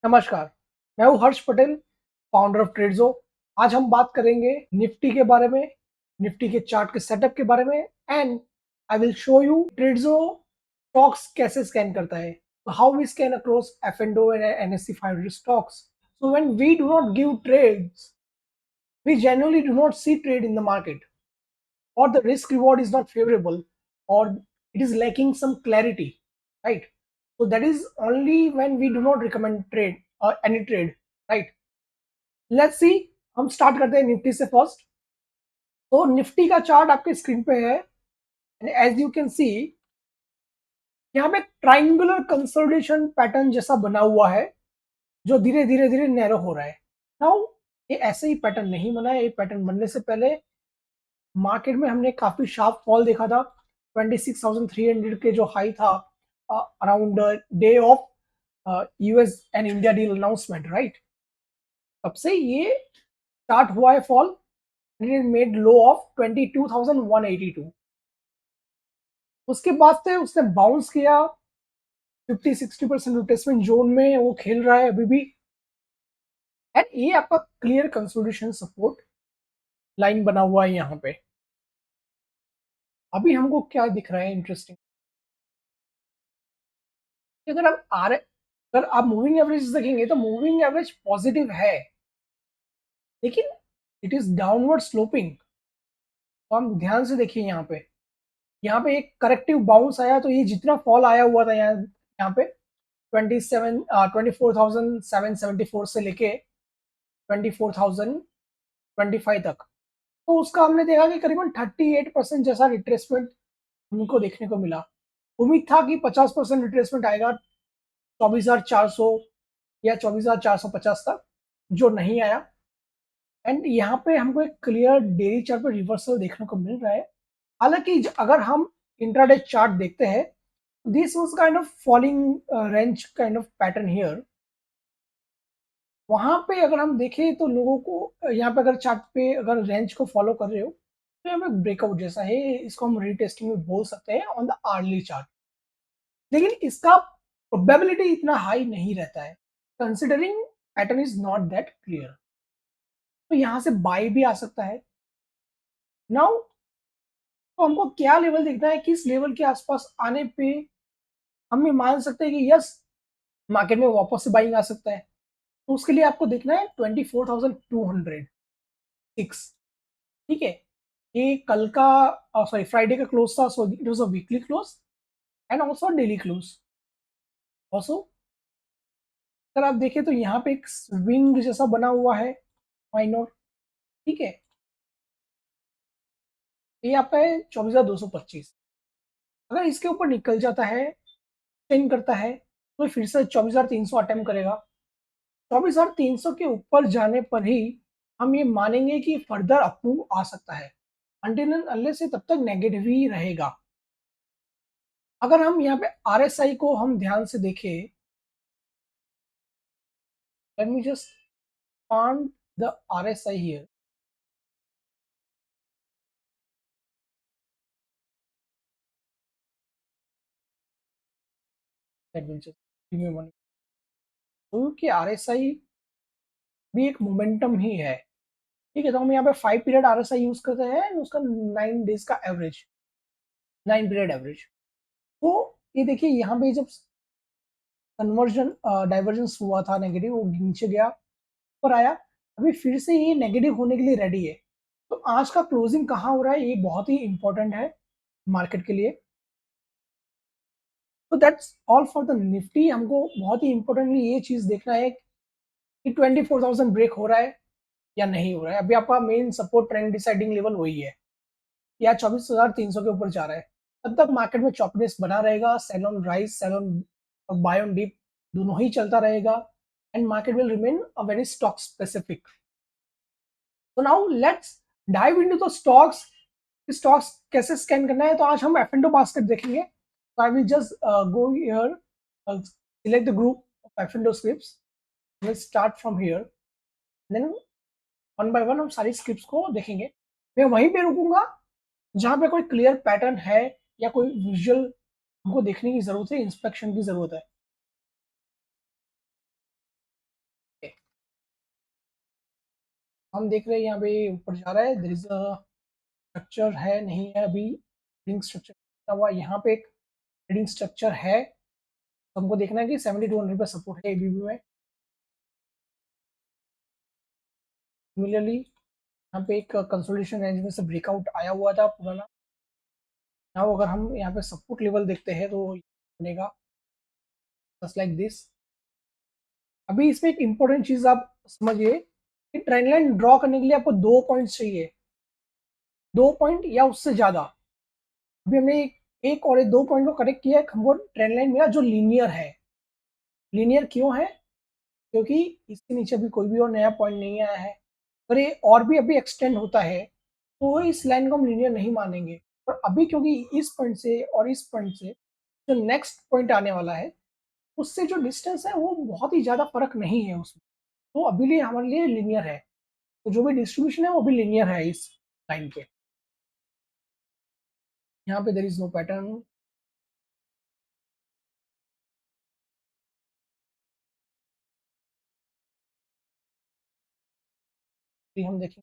नमस्कार, मैं हूँ हर्ष पटेल, फाउंडर ऑफ ट्रेडज़ो। आज हम बात करेंगे निफ्टी के बारे में, निफ्टी के चार्ट के सेटअप के बारे में and I will show you Tradezo stocks कैसे स्कैन करता है। How we scan across F&O and NSC 500 stocks. So when we do not give trades, we generally do not see trade in the market, or the risk reward is not favorable, or it is lacking some clarity, right? So that is only when we do not recommend trade or any trade, right? Let's see, हम start करते हैं Nifty से first. तो Nifty का chart आपके screen पे है and as you can see यहाँ पे ट्राइंगुलर कंसोलिडेशन पैटर्न जैसा बना हुआ है जो धीरे धीरे धीरे नैरो हो रहा है। नाउ ये ऐसे ही पैटर्न नहीं बना है, ये पैटर्न बनने से पहले मार्केट में हमने काफी शार्प फॉल देखा था। 26,300 के जो हाई था around day of US and India deal announcement, right? तब से ये स्टार्ट हुआ है fall, it made low of 22,182। उसके बाद से उसने बाउंस किया 50-60% रिट्रेसमेंट जोन में वो खेल रहा है अभी भी एंड ये आपका क्लियर कंसोलिडेशन सपोर्ट लाइन बना हुआ है यहाँ पे। अभी हमको क्या दिख रहा है इंटरेस्टिंग, अगर आप अगर आप मूविंग एवरेज देखेंगे तो मूविंग एवरेज पॉजिटिव है, लेकिन इट इज डाउनवर्ड स्लोपिंग। तो हम ध्यान से देखिए यहाँ पे एक करेक्टिव बाउंस आया, तो ये जितना फॉल आया हुआ था यहाँ पे 24,774 से लेके 24,025 तक, तो उसका हमने देखा कि करीबन 38% जैसा रिट्रेसमेंट हमको देखने को मिला। उम्मीद था कि 50% रिट्रेसमेंट आएगा 24,400 या 24,450 तक, जो नहीं आया। एंड यहाँ पे हमको एक क्लियर डेली चार्ट पे रिवर्सल देखने को मिल रहा है। हालांकि अगर हम इंट्राडे चार्ट देखते हैं, this was kind of falling range kind of pattern here. वहां पे अगर हम देखें तो लोगों को यहाँ पे अगर चार्ट पे अगर रेंज को फॉलो कर रहे हो तो यहाँ पे ब्रेकआउट जैसा है, इसको हम रीटेस्टिंग में बोल सकते हैं ऑन द आर्ली चार्ट। लेकिन इसका प्रोबेबिलिटी इतना हाई नहीं रहता है considering pattern is not that clear. तो यहाँ से बाय भी आ सकता है। नाउ तो हमको क्या लेवल देखना है, किस लेवल के आसपास आने पे हम ये मान सकते हैं कि यस मार्केट में वापस से बाइंग आ सकता है। तो उसके लिए आपको देखना है 24,206। ठीक है, ये कल का सॉरी फ्राइडे का क्लोज था, so it was a weekly close and also daily close also. अगर आप देखें तो यहाँ पे एक स्विंग जैसा बना हुआ है, व्हाई नॉट। ठीक है, ये आपका है 24,225। अगर इसके ऊपर निकल जाता है, स्विंग करता है, तो फिर से 24,300 अटेम्प्ट करेगा। 24,300 के ऊपर जाने पर ही हम ये मानेंगे कि फर्दर अप्रूव आ सकता है, अनटिल एंड अनलेस ये तब तक नेगेटिव ही रहेगा। अगर हम यहाँ पे आरएसआई को हम ध्यान से देखें, let me just find the RSI here. Let me just give me one. क्योंकि आरएसआई भी एक मोमेंटम ही है। ठीक है, तो हम यहाँ पे 5 पीरियड आरएसआई यूज करते हैं, उसका 9 डेज का एवरेज, 9 पीरियड एवरेज। तो ये देखिए यहाँ पे जब कन्वर्जन डाइवर्जेंस हुआ था नेगेटिव, वो नीचे गया ऊपर आया, अभी फिर से ये नेगेटिव होने के लिए रेडी है। तो आज का क्लोजिंग कहाँ हो रहा है, ये बहुत ही इंपॉर्टेंट है मार्केट के लिए। तो that's all for the Nifty. हमको बहुत ही इंपॉर्टेंटली ये चीज देखना है कि 24,000 ब्रेक हो रहा है या नहीं हो रहा है। अभी आपका main support trend deciding level वही है, या 24,300 के ऊपर जा रहा है। तब तक मार्केट में चॉपनेस बना रहेगा, sell on rise, sell on buy on dip दोनों ही चलता रहेगा and market will remain a very stock specific. तो now let's dive into the stocks. Stocks कैसे स्कैन करना है, तो आज हम एफ एंड बास्केट देखेंगे। तो I will just go here, select the group of F and scripts, will start from here, then one by one हम सारी स्क्रिप्ट्स को देखेंगे। मैं वहीं पे रुकूंगा जहां पे कोई क्लियर पैटर्न है या कोई विजुअल हमको देखने की जरूरत है, इंस्पेक्शन की जरूरत है। हम देख रहे हैं यहाँ पे ऊपर जा रहा है, देयर इज अ स्ट्रक्चर है नहीं है अभी, ट्रेडिंग स्ट्रक्चर हुआ, यहाँ पे एक ट्रेडिंग स्ट्रक्चर है, तो हमको देखना है कि 7200 पे सपोर्ट है एबीबी में। सिमिलरली यहाँ पे एक कंसोलिडेशन रेंज में से ब्रेकआउट आया हुआ था पुराना। नाउ अगर हम यहाँ पे सपोर्ट लेवल देखते हैं तो बनेगा जस्ट लाइक दिस। अभी इसमें एक इम्पोर्टेंट चीज आप समझिए कि ट्रेंड लाइन ड्रॉ करने के लिए आपको 2 पॉइंट्स चाहिए, 2 पॉइंट या उससे ज्यादा। अभी हमने एक और 2 पॉइंट को करेक्ट किया है, हमको ट्रेंड लाइन मिला जो लीनियर है। लीनियर क्यों है? क्योंकि इसके नीचे अभी कोई भी और नया पॉइंट नहीं आया है। अगर ये और भी अभी एक्सटेंड होता है तो इस लाइन को हम लीनियर नहीं मानेंगे। और अभी क्योंकि इस पॉइंट से और इस पॉइंट से जो नेक्स्ट पॉइंट आने वाला है उससे जो डिस्टेंस है वो बहुत ही ज़्यादा फर्क नहीं है उसमें, तो अभी लिए हमारे लिए लीनियर है। तो जो भी डिस्ट्रीब्यूशन है वो भी लीनियर है इस लाइन पे। यहाँ पे देर इज नो पैटर्न। हम देखें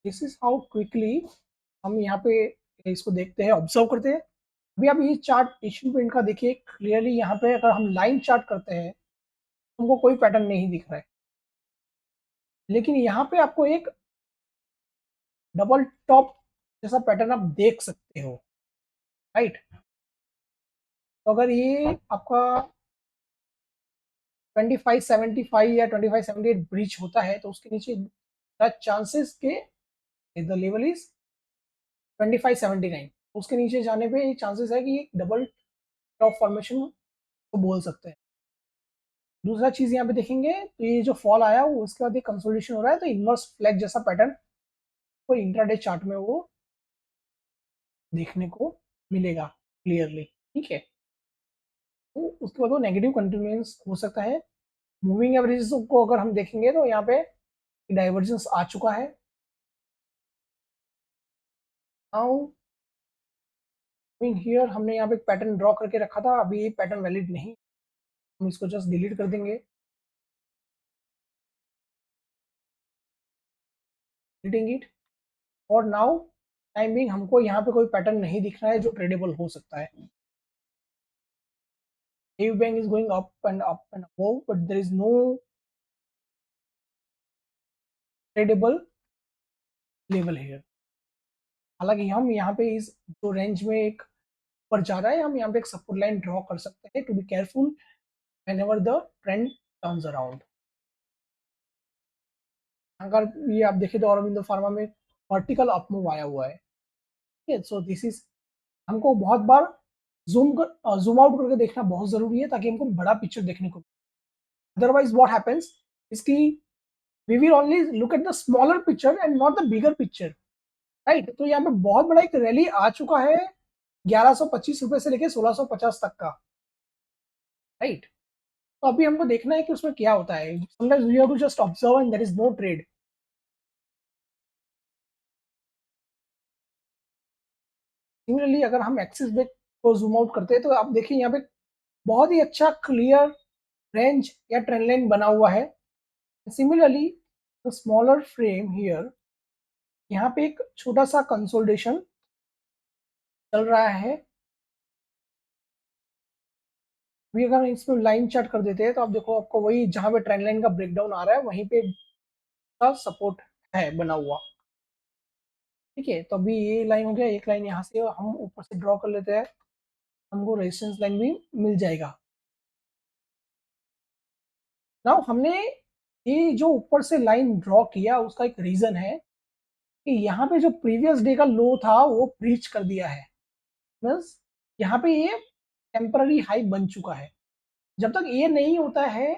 दिस इज हाउ क्विकली हम यहाँ पे इसको देखते हैं, ऑब्जर्व करते हैं। अभी आप ये चार्ट एशियन पेंट का देखिए क्लियरली, यहाँ पे अगर हम लाइन चार्ट करते हैं हमको कोई पैटर्न नहीं दिख रहा है, लेकिन यहाँ पे आपको एक डबल टॉप जैसा पैटर्न आप देख सकते हो, राइट। तो अगर ये आपका 2575 या 2578 ब्रीच होता है तो उसके नीचे द चांसेस के द लेवल इज 2579, उसके नीचे जाने पे चांसेस है कि एक डबल टॉप फॉर्मेशन को बोल सकते हैं। दूसरा चीज यहाँ पे देखेंगे तो ये जो फॉल आया वो उसके बाद एक कंसोलिडेशन हो रहा है, तो इनवर्स फ्लैग जैसा पैटर्न को इंट्राडे चार्ट में वो देखने को मिलेगा क्लियरली, ठीक है। तो उसके बाद वो नेगेटिव कंटिन्यूएंस हो सकता है। मूविंग एवरेजेस को अगर हम देखेंगे तो यहाँ पे डाइवर्जेंस आ चुका है। नाउ हियर हमने यहाँ पे एक पैटर्न ड्रॉ करके रखा था, अभी ये पैटर्न वैलिड नहीं, हम इसको जस्ट डिलीट कर देंगे, डिलीटिंग इट। और नाउ टाइमिंग हमको यहाँ पे कोई पैटर्न नहीं दिख रहा है जो ट्रेडेबल हो सकता है। AU Bank is going up and above, but there is no tradable level here। हालांकि हम यहाँ पे इस जो रेंज में एक ऊपर जा रहा है, हम यहाँ पे एक सपोर्ट लाइन ड्रॉ कर सकते हैं to be careful whenever the trend turns around. अगर ये आप देखें तो औरबिंदो फार्मा में वर्टिकल अप मूव आया हुआ है, ठीक है। सो दिस इज हमको बहुत बार जूम आउट करके देखना बहुत जरूरी है ताकि हमको बड़ा पिक्चर देखने को। अदरवाइज व्हाट हैपेंस इसकी we will only look at the smaller picture and not the bigger picture, right. तो यहाँ पे बहुत बड़ा एक रैली आ चुका है 1125 रुपए से लेके 1650 तक का, राइट। तो अभी हमको देखना है कि उसमें क्या होता है। Sometimes we have to just observe and there is no trade. Similarly अगर हम एक्सिस बेक को जूम आउट करते हैं तो आप देखिए यहाँ पे बहुत ही अच्छा क्लियर रेंज या ट्रेंड लाइन बना हुआ है। Similarly the smaller frame here, यहाँ पे एक छोटा सा कंसोलिडेशन चल रहा है। अभी अगर इसमें लाइन चार्ट कर देते हैं तो आप देखो आपको वही जहाँ पे ट्रेंड लाइन का ब्रेकडाउन आ रहा है वहीं पे का सपोर्ट है बना हुआ, ठीक है। तो अभी ये लाइन हो गया, एक लाइन यहाँ से हम ऊपर से ड्रॉ कर लेते हैं, हमको रेजिस्टेंस लाइन भी मिल जाएगा। नाउ हमने ये जो ऊपर से लाइन ड्रॉ किया उसका एक रीजन है कि यहाँ पे जो प्रीवियस डे का लो था वो ब्रीच कर दिया है, मीन्स यहाँ पे ये टेम्पररी हाई बन चुका है। जब तक ये नहीं होता है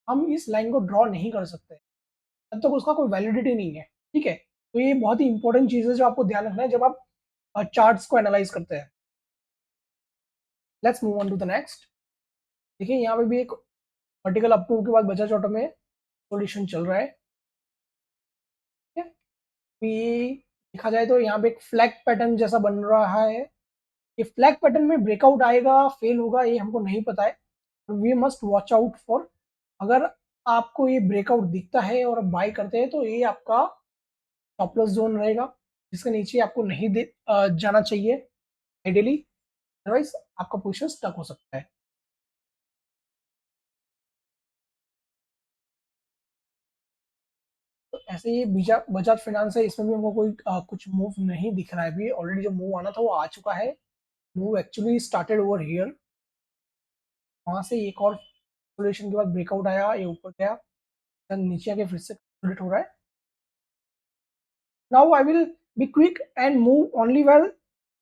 हम इस लाइन को ड्रॉ नहीं कर सकते, तब तक उसका कोई वैलिडिटी नहीं है, ठीक है। तो ये बहुत ही इंपॉर्टेंट चीज है जो आपको ध्यान रखना है जब आप चार्ट्स को एनालाइज करते हैं। Let's move on to the next. देखिए यहाँ पे भी एक वर्टिकल अपमूव के बाद बजाज ऑटो में सॉल्यूशन चल रहा है, ठीक है। अभी देखा जाए तो यहाँ पे एक फ्लैग पैटर्न जैसा बन रहा है। ये फ्लैग पैटर्न में ब्रेकआउट आएगा फेल होगा ये हमको नहीं पता है, we must watch out for, अगर आपको ये ब्रेकआउट दिखता है और आप बाय करते हैं तो ये आपका स्टॉप लॉस जोन रहेगा, जिसके नीचे आपको नहीं जाना चाहिए आइडियली, अदरवाइज आपका पोजीशन स्टक हो सकता है। तो ऐसे ही बजाज फाइनेंस है, इसमें भी हमको कोई कुछ मूव नहीं दिख रहा है अभी, ऑलरेडी जो मूव आना था वो आ चुका है। Move actually started over here, वहां से एक और सोल्यूशन के बाद ब्रेकआउट आया, ये ऊपर गया, then नीचे आके फिर से कंसोलिडेट हो रहा है। Now I will be quick and move only well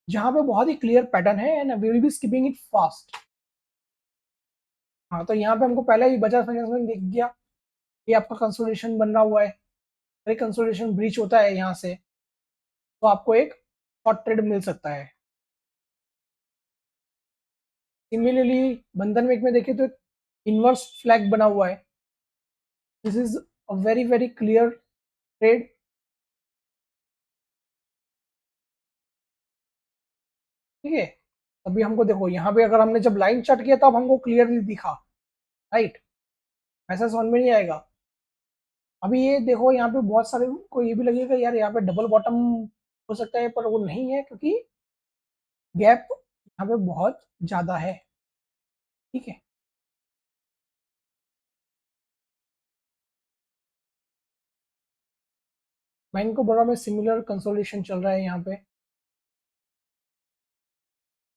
जहां पे बहुत ही क्लियर पैटर्न है, and we will be skipping it fast. हाँ, तो यहाँ पे हमको पहले ही बजाज फाइनेंस में दिख गया, ये आपका कंसोलिडेशन बन रहा हुआ है, अगर कंसोलिडेशन ब्रीच होता है यहाँ से तो आपको एक शॉर्ट ट्रेड मिल सकता है। सिमिलरली बंधन बैंक में देखें तो इनवर्स फ्लैग बना हुआ है, this is a very very clear trade. ठीक है, अभी हमको देखो यहाँ पे अगर हमने जब लाइन चट किया तब हमको क्लियरली दिखा, राइट, ऐसा समझ में नहीं आएगा। अभी ये देखो यहाँ पे बहुत सारे को ये भी लगेगा यार यहाँ पे डबल बॉटम हो सकता है, पर वो नहीं है क्योंकि गैप यहाँ पे बहुत ज्यादा है। ठीक है, बैंक ऑफ बड़ौदा में सिमिलर कंसोलिडेशन चल रहा है, यहाँ पे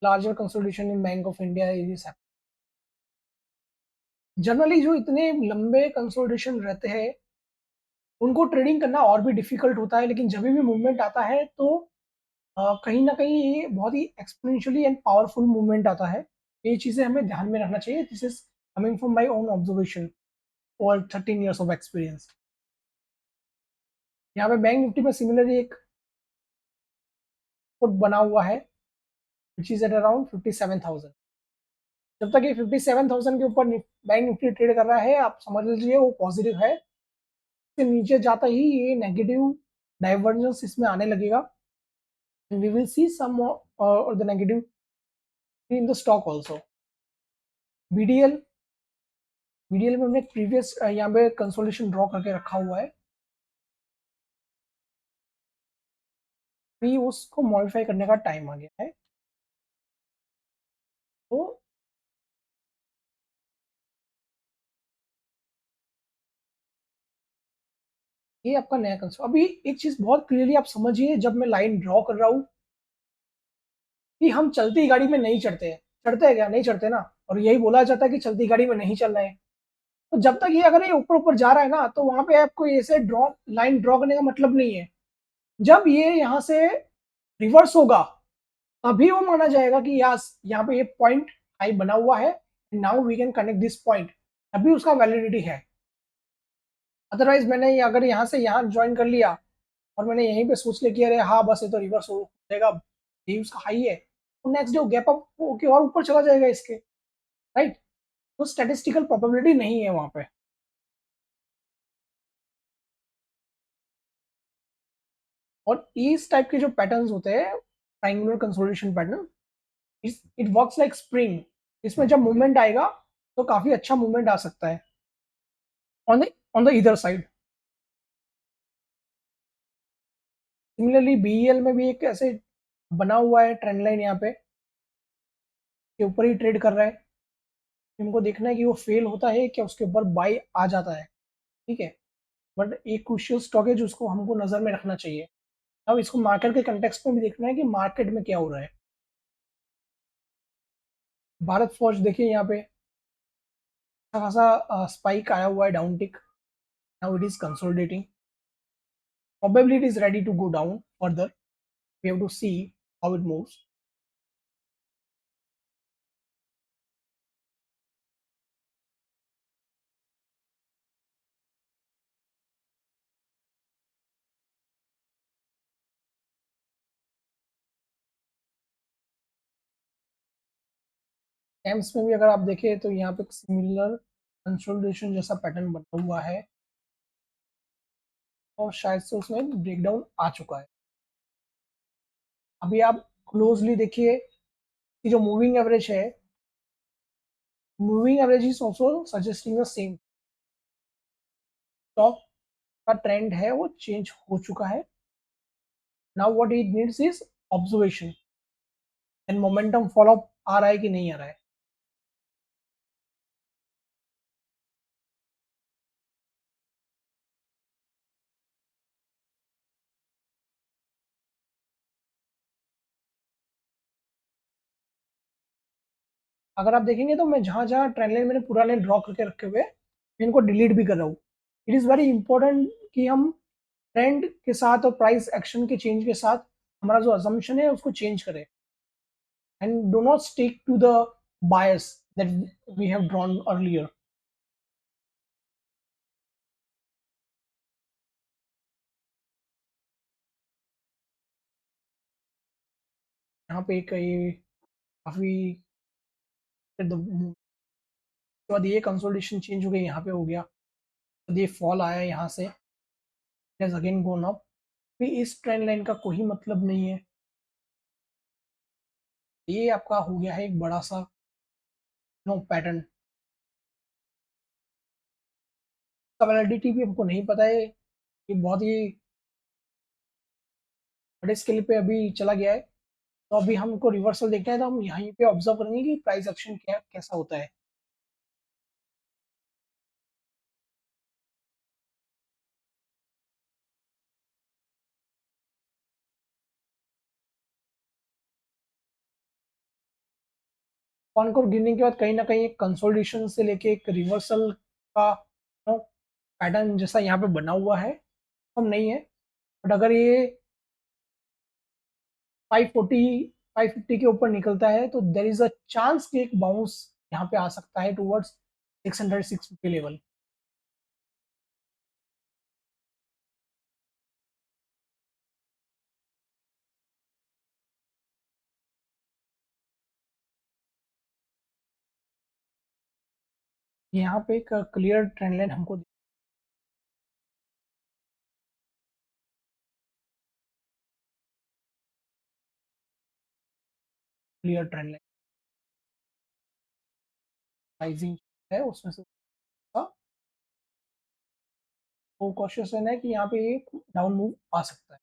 larger consolidation in bank of India is. Generally जो इतने लंबे कंसोलिडेशन रहते हैं उनको ट्रेडिंग करना और भी डिफिकल्ट होता है, लेकिन जब भी मूवमेंट आता है तो कहीं ना कहीं ये बहुत ही एक्सपोनेंशियली एंड पावरफुल मूवमेंट आता है। ये चीज़ें हमें ध्यान में रखना चाहिए, this is coming from my own observation और 13 years ऑफ एक्सपीरियंस। यहाँ पे बैंक निफ्टी में सिमिलरली एक फुट बना हुआ है विच इज एट अराउंड 57,000। जब तक ये 57,000 के ऊपर बैंक निफ्टी ट्रेड कर रहा है आप समझ लीजिए वो पॉजिटिव है, इसके नीचे जाता ही ये नेगेटिव डाइवर्जेंस इसमें आने लगेगा, and we will see some more or the negative in the stock also। BDL, BDL में हमने प्रीवियस यहाँ पे कंसोलिडेशन ड्रॉ करके रखा हुआ है, फिर उसको मॉडिफाई करने का टाइम आ गया है। तो ये आपका नया कंसो, अभी एक चीज बहुत क्लियरली आप समझिए, जब मैं लाइन ड्रॉ कर रहा हूँ कि हम चलती गाड़ी में नहीं चढ़ते हैं, चढ़ते हैं क्या, नहीं चढ़ते ना, और यही बोला जाता है कि चलती गाड़ी में नहीं चलना है। तो जब तक ये अगर ये ऊपर ऊपर जा रहा है ना तो वहां पे आपको ऐसे ड्रॉ लाइन ड्रॉ करने का मतलब नहीं है। जब ये यहाँ से रिवर्स होगा तभी वो माना जाएगा कि यस यहाँ पे ये पॉइंट हाई बना हुआ है, now we can connect this point, तभी उसका वैलिडिटी है। अदरवाइज मैंने अगर यहाँ से यहाँ ज्वाइन कर लिया और मैंने यहीं पे सोच लिया कि अरे हाँ बस ये तो रिवर्स हो जाएगा, ये उसका हाई है, तो नेक्स्ट डे वो गैप अप होके और ऊपर चला जाएगा इसके, राइट। तो स्टैटिस्टिकल प्रोबेबिलिटी नहीं है वहां पे। और इस टाइप के जो पैटर्न्स होते हैं triangular consolidation pattern, it works like spring, इसमें जब मूवमेंट आएगा तो काफी अच्छा मूवमेंट आ सकता है ऑन द इधर साइड। सिमिलरली बीईएल में भी एक ऐसे बना हुआ है ट्रेंड लाइन, यहाँ पे के ऊपर ही ट्रेड कर रहा है, इनको देखना है कि वो फेल होता है क्या उसके ऊपर बाई आ जाता है। ठीक है, बट एक क्रूशियल स्टॉक है जो उसको हमको नजर में रखना चाहिए। अब इसको मार्केट के कंटेक्स्ट में भी देखना है कि मार्केट में क्या हो रहा है। भारत फॉर्ज देखिए यहाँ पे अच्छा खासा स्पाइक आया हुआ है, down tick, now it is consolidating, probably it is ready to go down further, we have to see how it moves। AIIMS में भी अगर आप देखें तो यहाँ पे सिमिलर कंसोलिडेशन जैसा पैटर्न बना हुआ है और शायद से उसमें ब्रेकडाउन आ चुका है। अभी आप क्लोजली देखिए कि जो मूविंग एवरेज है moving average is also suggesting the same. Stock का ट्रेंड है वो चेंज हो चुका है। Now what it needs is observation and momentum follow up आ रहा है कि नहीं आ रहा है। अगर आप देखेंगे तो मैं जहां जहां ट्रेंड लाइन मैंने पूरा लाइन ड्रॉ करके रखे हुए हैं, मैं इनको डिलीट भी कर रहा हूँ। इट इज़ वेरी इंपॉर्टेंट कि हम ट्रेंड के साथ और प्राइस एक्शन के चेंज के साथ हमारा जो अजम्पशन है उसको चेंज करें and do not stick to the bias that we have drawn earlier. यहाँ पे एक ये काफी बाद ये कंसोलिडेशन चेंज हो गई, यहाँ पे हो गया, तो ये फॉल आया यहाँ से, अगेन गोन अप। भी इस ट्रेंड लाइन का कोई मतलब नहीं है। ये आपका हो गया है एक बड़ा सा नो पैटर्न। इसका वैलिडिटी भी हमको नहीं पता है, ये बहुत ही बड़े स्केल पे अभी चला गया है। तो अभी हमको रिवर्सल देखना है, तो हम यहीं पे ऑब्जर्व करेंगे कि प्राइस एक्शन क्या कैसा होता है। कॉनकोर गिरने के बाद कहीं ना कहीं एक कंसोलिडेशन से लेके एक रिवर्सल का पैटर्न जैसा यहाँ पे बना हुआ है, कम नहीं है। बट अगर ये 540 550 के ऊपर निकलता है तो देर इज अ चांस कि एक बाउंस यहाँ पे आ सकता है टुवर्ड्स 600 650 लेवल। यहाँ पे एक क्लियर ट्रेंड लाइन हमको क्लियर ट्रेंड लाइन राइजिंग है उसमें से वो कॉशियस रहना है कि यहाँ पे एक डाउन मूव आ सकता है।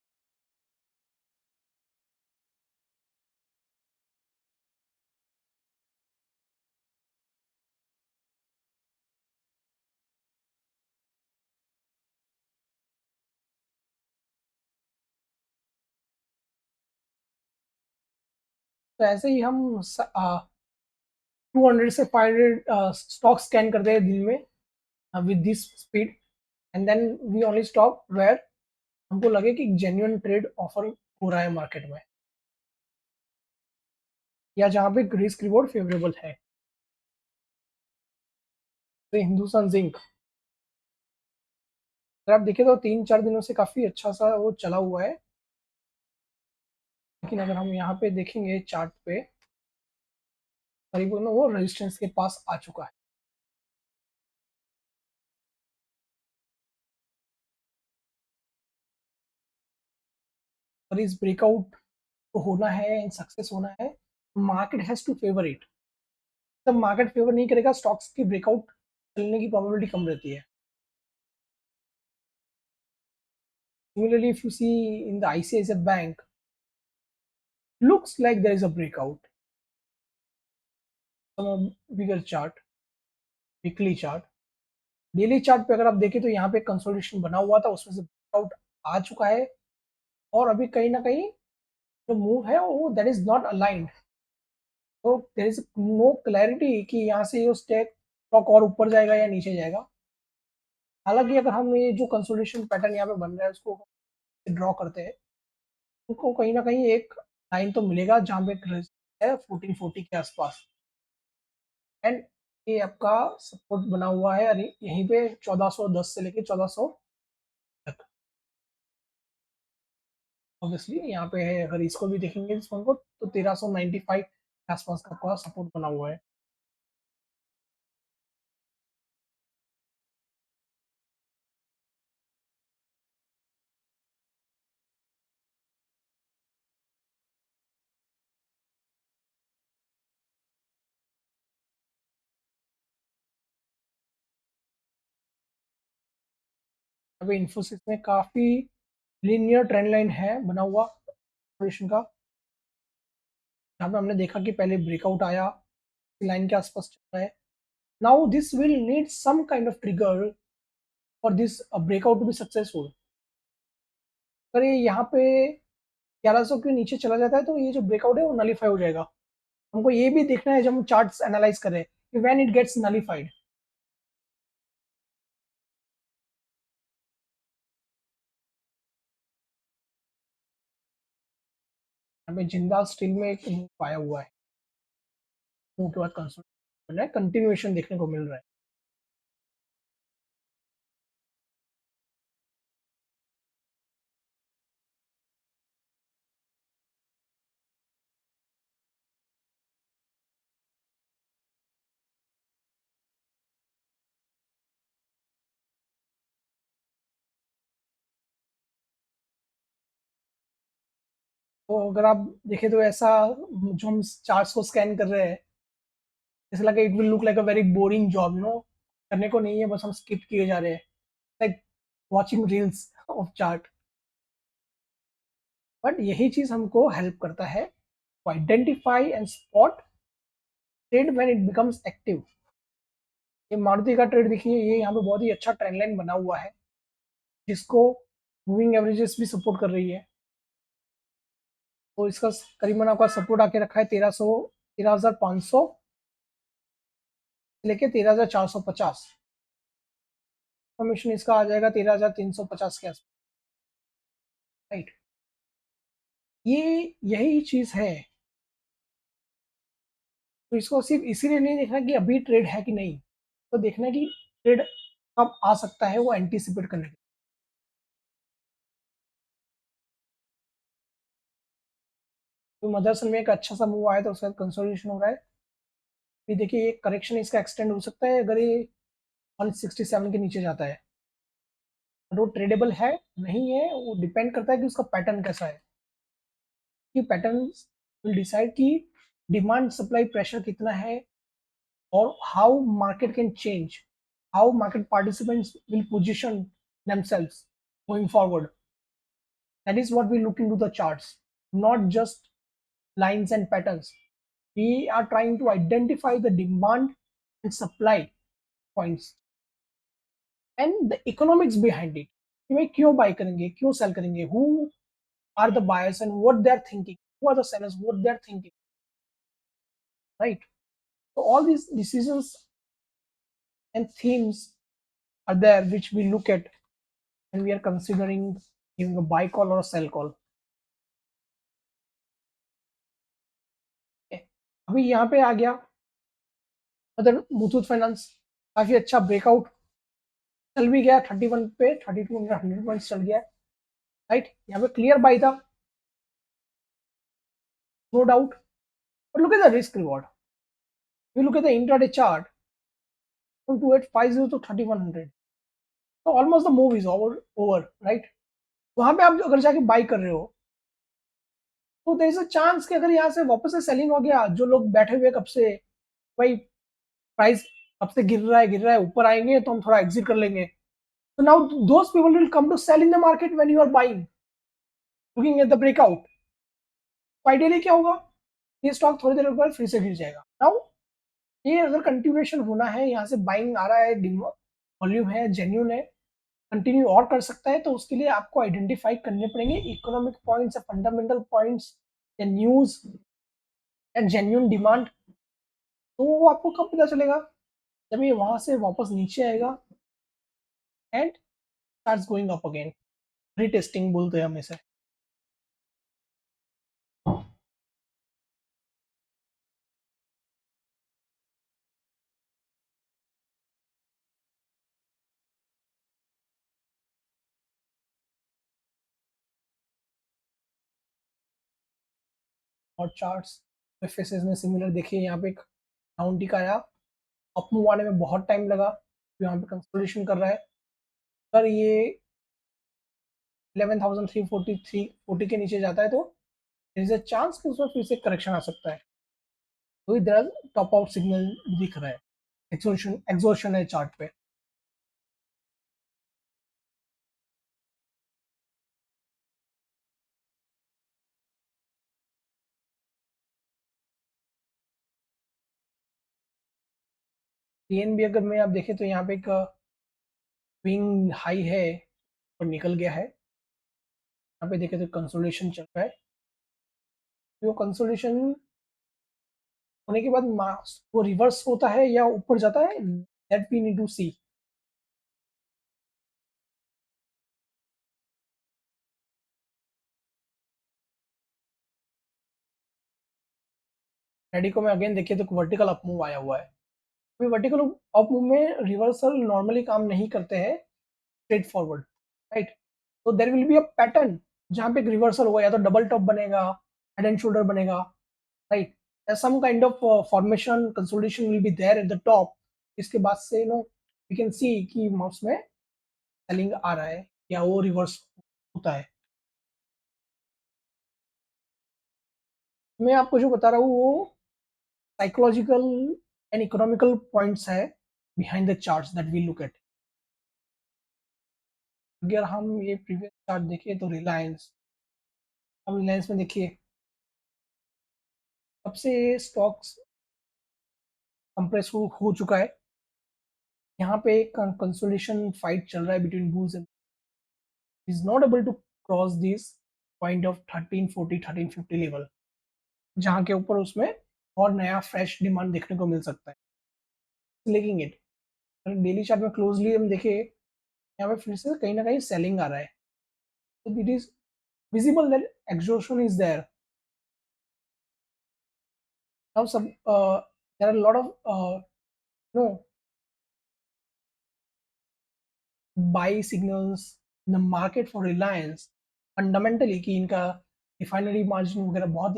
तो ऐसे ही हम 200 से 500 स्टॉक स्कैन करते हैं दिन में with this speed, and then we only stop where हमको लगे कि जेन्युइन ट्रेड ऑफर हो रहा है मार्केट में, या जहाँ पे रिस्क रिवॉर्ड फेवरेबल है। तो हिंदुस्तान जिंक अगर आप देखें तो 3 4 दिनों से काफी अच्छा सा वो चला हुआ है, लेकिन अगर हम यहाँ पे देखेंगे चार्ट पे, करीबन वो रेजिस्टेंस के पास आ चुका है। और इस ब्रेकआउट को होना है, सक्सेस होना है, market has to favour it. जब मार्केट फेवर नहीं करेगा स्टॉक्स की ब्रेकआउट चलने की प्रोबेबिलिटी कम रहती है। Similarly, if you see in the ICICI Bank, looks like there is a breakout. Some bigger chart, weekly chart, daily chart पे अगर आप देखें तो यहाँ पे कंसोलिडेशन बना हुआ था, उसमें से ब्रेकआउट आ चुका है। और अभी कहीं ना कहीं जो मूव है वो दैट इज नॉट अलाइंड। तो देर इज नो क्लैरिटी कि यहाँ से ये स्टॉक और ऊपर जाएगा या नीचे जाएगा। हालांकि अगर हम ये जो कंसोलिडेशन पैटर्न यहाँ पे बन रहा है उसको ड्रॉ करते हैं, उनको कहीं ना कहीं एक लाइन तो मिलेगा जहाँ पे एक है 1440 के आसपास, एंड ये आपका सपोर्ट बना हुआ है अरे यहीं पे 1410 से लेके 1400 तक। ऑब्वियसली यहाँ पे है, अगर इसको भी देखेंगे इस फोन को तो 1395 के आसपास का आपका सपोर्ट बना हुआ है। अभी इन्फोसिस में काफी लीनियर ट्रेंड लाइन है बना हुआ पोजीशन का, जहाँ पे हमने देखा कि पहले ब्रेकआउट आया, लाइन के आसपास चल रहा है। Now this will need some kind of trigger for this breakout to be successful. अगर ये यहाँ पे 1100 के नीचे चला जाता है तो ये जो ब्रेकआउट है वो नलीफाई हो जाएगा। हमको ये भी देखना है जब हम चार्ट्स एनालाइज करें कि व्हेन इट गेट्स नलीफाइड। हमें जिंदाल स्टील में एक मूव पाया हुआ है, मूव के बाद कंसोलिडेशन है, कंटिन्यूएशन देखने को मिल रहा है। तो अगर आप देखें तो ऐसा जो हम चार्ट्स को स्कैन कर रहे हैं, जैसे लगा it will look like a very boring job, करने को नहीं है, बस हम स्किप किए जा रहे हैं, like watching reels of chart. But यही चीज हमको हेल्प करता है to identify and spot trade when it becomes active. ये मारुति का ट्रेड देखिए, ये यहाँ पे बहुत ही अच्छा ट्रेंड लाइन बना हुआ है, जिसको मूविंग एवरेजेस भी सपोर्ट कर रही है। तो इसका करीबन आपका सपोर्ट आके रखा है 13,500 लेके 13,450। कमीशन इसका आ जाएगा 13,350 के आसपास, राइट। ये यही चीज है। तो इसको सिर्फ इसीलिए नहीं देखना कि अभी ट्रेड है कि नहीं, तो देखना कि ट्रेड कब आ सकता है, वो एंटीसिपेट करने के लिए। तो मदरसन में एक अच्छा सा मूव आया तो उसका कंसोलिडेशन हो रहा है। फिर देखिए एक करेक्शन इसका एक्सटेंड हो सकता है अगर ये 167 के नीचे जाता है। वो ट्रेडेबल है नहीं है वो डिपेंड करता है कि उसका पैटर्न कैसा है, कि पैटर्न विल डिसाइड कि डिमांड सप्लाई प्रेशर कितना है, और how market can change, how market participants will position themselves going forward. That is what we look into the charts, not just lines and patterns. We are trying to identify the demand and supply points and the economics behind it. कि भाई क्यों bye करेंगे, क्यों cell करेंगे, who are the buyers and what they are thinking, who are the sellers, what they are thinking, right? So all these decisions and themes are there which we look at when we are considering giving a buy call or a sell call. Okay. अभी यहाँ पे आ गया मतलब Muthoot finance, काफी अच्छा breakout चल भी गया, 31 पे 32 100 पॉइंट्स चल गया, राइट। यहाँ पे क्लियर बाई था, no doubt. But look at the risk reward, you look at the intraday chart from 2850 to 3100, तो almost the move is over, right. वहां पे आप अगर जाके बाई कर रहे हो तो देयर इज अ चांस कि अगर यहाँ से वापस से सेलिंग हो गया, जो लोग बैठे हुए कब से भाई प्राइस कब से गिर रहा है, ऊपर आएंगे तो हम थोड़ा एग्जिट कर लेंगे, तो now those people will come to sell in the market when you are buying, looking at the breakout. तो आइडियली क्या होगा, ये स्टॉक थोड़ी देर बाद फिर से गिर जाएगा। नाउ ये अगर कंटिन्यूएशन होना है, यहाँ से बाइंग आ रहा है, वॉल्यूम है, जेन्यून है, कंटिन्यू और कर सकता है, तो उसके लिए आपको आइडेंटिफाई करने पड़ेंगे इकोनॉमिक पॉइंट्स या फंडामेंटल पॉइंट्स या न्यूज या जेन्यून डिमांड। तो वो आपको कब पता चलेगा, जब ये वहां से वापस नीचे आएगा and starts going up again, retesting बोलते हैं हम इसे। और चार्ट्स एफएसएस में सिमिलर देखिए, यहाँ पे एक राउंड टिक आया, अप मूव आने में बहुत टाइम लगा, तो यहाँ पे कंसोलिडेशन कर रहा है। अगर ये 11,343 के नीचे जाता है तो देयर इज अ चांस कि उसमें फिर से करेक्शन आ सकता है। तो इधर टॉप आउट सिग्नल दिख रहा है, एक्सोशन एक्सोशन है चार्ट पे। पीएनबी अगर में आप देखें तो यहाँ पे एक स्विंग हाई है और निकल गया है। यहाँ पे देखें तो कंसोलिडेशन चल रहा है। वो कंसोलिडेशन होने के बाद वो रिवर्स होता है या ऊपर जाता है, दैट वी नीड टू सी। रेडिको में अगेन देखिए तो वर्टिकल अप मूव आया हुआ है। अभी वर्टिकल अप मूव में रिवर्सल नॉर्मली काम नहीं करते हैं स्ट्रेट फॉरवर्ड, राइट। तो there will be a pattern जहाँ पे एक रिवर्सल होगा, या तो डबल टॉप बनेगा, हेड एंड शोल्डर बनेगा, right. Some kind of formation consolidation will be there at the top. इसके बाद से नो वी कैन सी कि माउस में सेलिंग आ रहा है या वो रिवर्स होता है। मैं आपको जो बता रहा हूँ वो साइकोलॉजिकल एंड इकोनॉमिकल पॉइंट्स है behind the charts that we look at. अगर हम ये प्रीवियस चार्ट देखें तो रिलायंस, अब रिलायंस में देखिए अब से स्टॉक्स कंप्रेस हो चुका है। यहाँ पे एक कंसोलिडेशन फाइट चल रहा है between bulls and is not able to cross this point of 1340 1350 level, जहाँ के ऊपर उसमें और नया फ्रेश डिमांड देखने को मिल सकता है। लेकिन इट डेली चार्ट में क्लोजली हम देखें, यहाँ पे फिर से कहीं ना कहीं सेलिंग आ रहा है। तो it is visible that exhaustion is there now. Some there are a lot of no buy signals in the market for Reliance fundamentally कि इनका रिफाइनरी मार्जिन वगैरह बहुत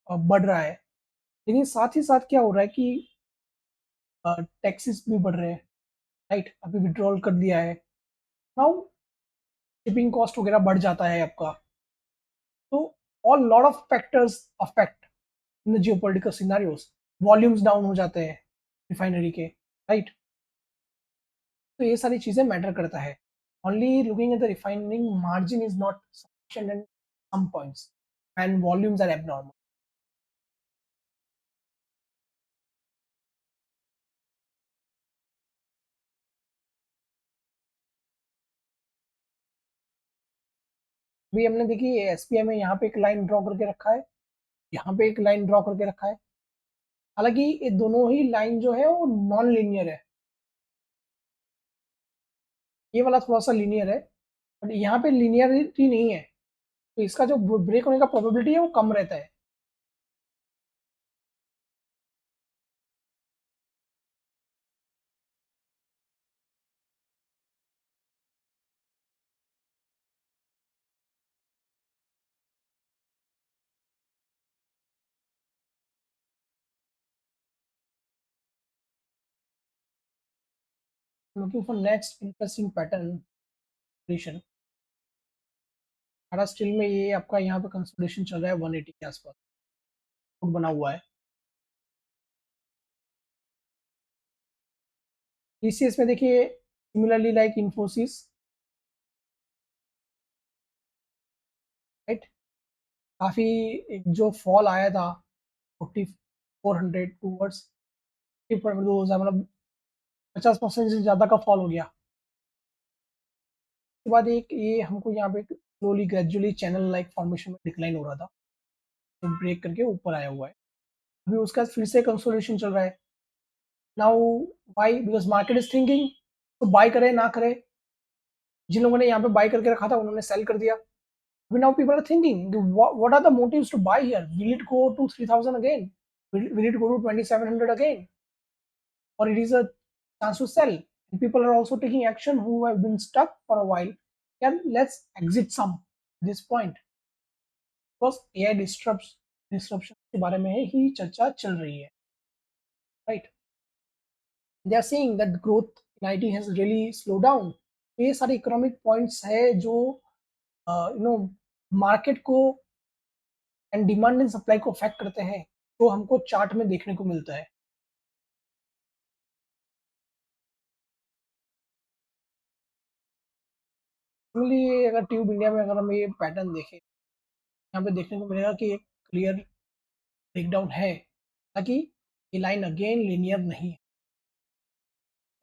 बढ़ रहा है। लेकिन साथ ही साथ क्या हो रहा है कि टैक्सेस भी बढ़ रहे हैं, राइट। अभी विड्रॉल कर दिया है, नाउ शिपिंग कॉस्ट वगैरह बढ़ जाता है आपका। तो all lot of factors affect in the geopolitical scenarios. Volumes down हो जाते हैं रिफाइनरी के, राइट। तो ये सारी चीजें मैटर करता है। Only looking at the refining margin is not sufficient in some points and volumes are abnormal. अभी हमने देखी एसपीआई में यहाँ पे एक लाइन ड्रॉ करके रखा है, यहाँ पे एक लाइन ड्रॉ करके रखा है। हालांकि ये दोनों ही लाइन जो है वो नॉन लीनियर है। ये वाला थोड़ा सा लीनियर है, बट यहाँ पे लीनियरिटी नहीं है। तो इसका जो ब्रेक होने का प्रोबेबिलिटी है वो कम रहता है। Looking for next interesting pattern consolidation. Tata steel में ये आपका यहाँ पे कंसोलिडेशन चल रहा है 180 के आसपास बना हुआ है। टीसीएस में देखिए सिमिलरली लाइक इन्फोसिस, राइट। काफी एक जो फॉल आया था 4400 टूवर्ड्स, मतलब 50% से ज्यादा का फॉल हो गया। उसके बाद एक ये हमको यहाँ पे slowly gradually channel like formation में डिक्लाइन हो रहा था, तो ब्रेक करके ऊपर आया हुआ है। अभी उसका फिर से कंसोलिडेशन चल रहा है। Now by because market is thinking तो बाय करे ना करे। जिन लोगों ने यहाँ पे बाय करके रखा था उन्होंने सेल कर दिया। अभी now people are thinking what are the motives to buy here, will it go to 3000 again, will it go to 2700 again, or it is a chance to sell? And people are also taking action who have been stuck for a while. Yeah, let's exit some at this point because AI disruption के बारे में ही चर्चा चल रही है, right? They are saying that growth in IT has really slowed down. तो ये सारे इकोनॉमिक पॉइंट्स है जो यू नो मार्केट को एंड डिमांड एंड सप्लाई को अफेक्ट करते हैं, तो हमको चार्ट में देखने को मिलता है। सिमिलरली अगर ट्यूब इंडिया में अगर हम ये पैटर्न देखें, यहाँ पे देखने को मिलेगा कि एक क्लियर ब्रेकडाउन है, ताकि ये लाइन अगेन लीनियर नहीं है।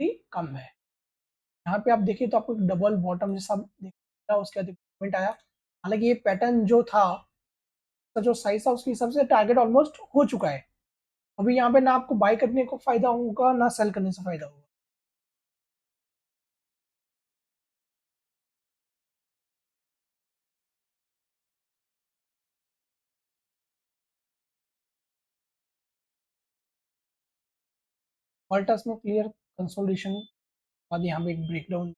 ही कम है। यहाँ पे आप देखिए तो आपको डबल बॉटम जैसा दिखता है, उसके बाद मूवमेंट आया। हालाँकि ये पैटर्न जो था, उसका जो साइज़ था उसके हिसाब से टारगेट ऑलमोस्ट हो चुका है। अभी यहाँ पे ना आपको बाय करने को फ़ायदा होगा, ना सेल करने से फ़ायदा होगा। क्वालिटास में क्लियर कंसोलिडेशन बाद यहाँ पे एक ब्रेकडाउन,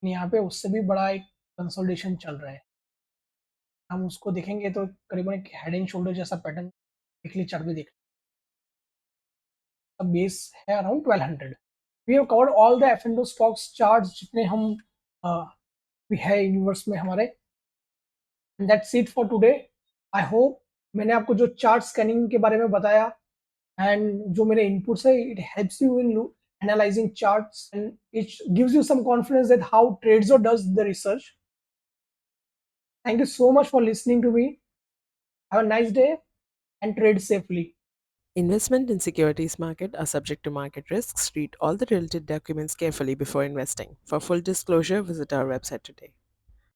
यहाँ पे उससे भी बड़ा एक कंसोलिडेशन चल रहा है। हम उसको देखेंगे तो करीबन एक हेड एंड शोल्डर जैसा पैटर्न वीकली चार्ट में देख, बेस है around 1200। We have covered all the F and stocks charts जितने हम भी है यूनिवर्स में हमारे। That's it for today. I hope मैंने आपको जो चार्ट स्कैनिंग के बारे में बताया एंड जो मेरे इनपुट्स है, it helps you in analyzing charts and it gives you some confidence that how Tradesor does the research. Thank you so much for listening to me. Have a nice day and trade safely. Investment in securities market are subject to market risks. Read all the related documents carefully before investing. For full disclosure, visit our website today.